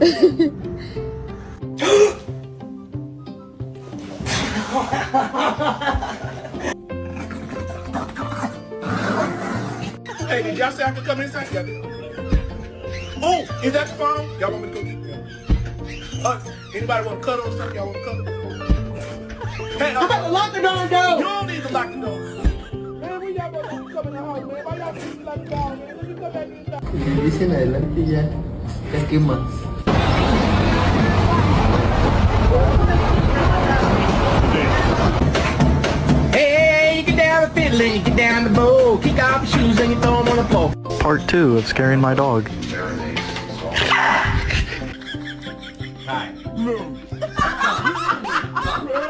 Hey, did y'all say I could come inside? Yeah. Oh, is that the farm? Y'all want me to go get them? Anybody want to cuddle or something? Y'all want to cuddle? Hey, I'm about to lock the door, though. You don't need to lock the door. Man, we y'all about to come in the house, man. Why y'all need to lock the door, man? Let me come back inside. Di sini nanti ya. Kaki mas. Hey, you get down the fiddle and you get down the bow. Kick off your shoes and you throw them on the floor. Part 2 of scaring my dog.